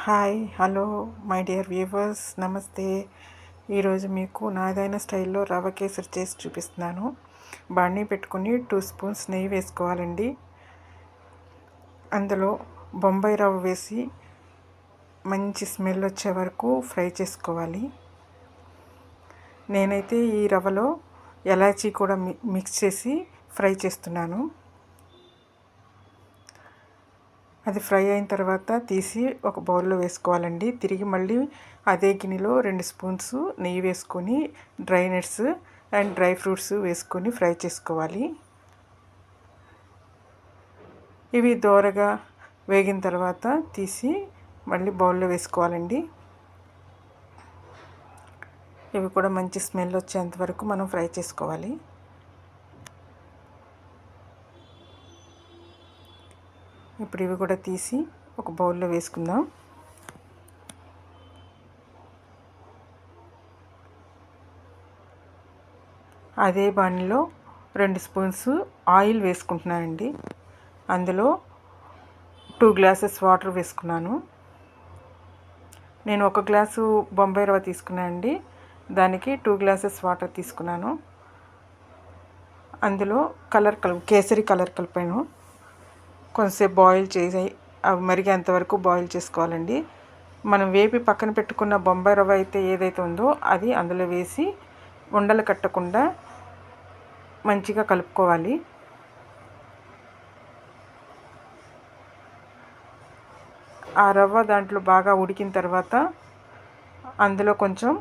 Hi hello my dear viewers, నమస్తే. ఈరోజు మీకు నాదైన స్టైల్లో రవ్వ కేసరి చేసి చూపిస్తున్నాను. బాణీ పెట్టుకుని 2 స్పూన్స్ నెయ్యి వేసుకోవాలండి. అందులో బొంబాయి రవ్వ వేసి మంచి స్మెల్ వచ్చే వరకు ఫ్రై చేసుకోవాలి. నేనైతే ఈ రవ్వలో ఎలాచీ కూడా మిక్స్ చేసి ఫ్రై చేస్తున్నాను. అది ఫ్రై అయిన తర్వాత తీసి ఒక బౌల్లో వేసుకోవాలండి. తిరిగి మళ్ళీ అదే గిన్నెలో 2 స్పూన్స్ నెయ్యి వేసుకొని dry nuts and dry fruits వేసుకొని ఫ్రై చేసుకోవాలి. ఇవి దోరగా వేగిన తర్వాత తీసి మళ్ళీ బౌల్లో వేసుకోవాలండి. ఇవి కూడా మంచి స్మెల్ వచ్చేంత వరకు మనం ఫ్రై చేసుకోవాలి. ఇప్పుడు ఇవి కూడా తీసి ఒక బౌల్లో వేసుకుందాం. అదే బాణీలో 2 స్పూన్స్ ఆయిల్ వేసుకుంటున్నానండి. అందులో 2 గ్లాసెస్ వాటర్ వేసుకున్నాను. నేను 1 గ్లాసు బొంబాయి రవ్వ తీసుకున్నానండి, దానికి 2 గ్లాసెస్ వాటర్ తీసుకున్నాను. అందులో కేసరి కలర్ కలిపాను. కొంచెంసేపు బాయిల్ చేసి అవి మరిగేంతవరకు బాయిల్ చేసుకోవాలండి. మనం వేపి పక్కన పెట్టుకున్న బొంబాయి రవ్వ ఏదైతే ఉందో అది అందులో వేసి ఉండలు కట్టకుండా మంచిగా కలుపుకోవాలి. ఆ రవ్వ దాంట్లో బాగా ఉడికిన తర్వాత అందులో కొంచెం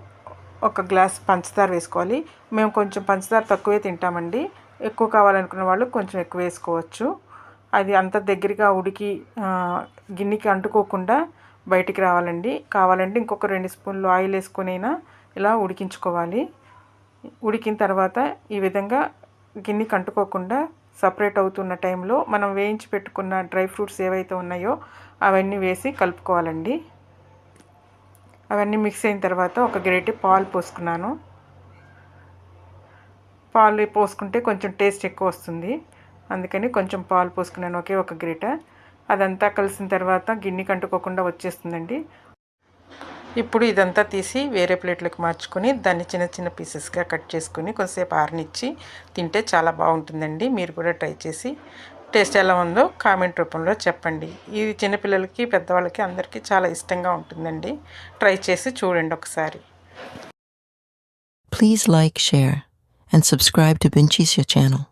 1 గ్లాస్ పంచదార వేసుకోవాలి. మేము కొంచెం పంచదార తక్కువే తింటామండి. ఎక్కువ కావాలనుకున్న వాళ్ళు కొంచెం ఎక్కువ వేసుకోవచ్చు. అది అంత దగ్గరగా ఉడికి గిన్నెకి అంటుకోకుండా బయటికి రావాలండి. కావాలంటే ఇంకొక 2 స్పూన్లు ఆయిల్ వేసుకొనైనా ఇలా ఉడికించుకోవాలి. ఉడికిన తర్వాత ఈ విధంగా గిన్నెకి అంటుకోకుండా సపరేట్ అవుతున్న టైంలో మనం వేయించి పెట్టుకున్న డ్రై ఫ్రూట్స్ ఏవైతే ఉన్నాయో అవన్నీ వేసి కలుపుకోవాలండి. అవన్నీ మిక్స్ అయిన తర్వాత ఒక గరిటె పాలు పోసుకున్నాను. పాలు పోసుకుంటే కొంచెం టేస్ట్ ఎక్కువ వస్తుంది, అందుకని కొంచెం పాలు పోసుకున్నాను, ఒకే ఒక గరిట. అదంతా కలిసిన తర్వాత గిన్నెకి అంటుకోకుండా వచ్చేస్తుందండి. ఇప్పుడు ఇదంతా తీసి వేరే ప్లేట్లోకి మార్చుకొని దాన్ని చిన్న చిన్న పీసెస్గా కట్ చేసుకొని కొంచెంసేపు ఆరనిచ్చి తింటే చాలా బాగుంటుందండి. మీరు కూడా ట్రై చేసి టేస్ట్ ఎలా ఉందో కామెంట్ రూపంలో చెప్పండి. ఇది చిన్నపిల్లలకి పెద్దవాళ్ళకి అందరికీ చాలా ఇష్టంగా ఉంటుందండి. ట్రై చేసి చూడండి ఒకసారి. Please like, share and subscribe to Binchisia channel.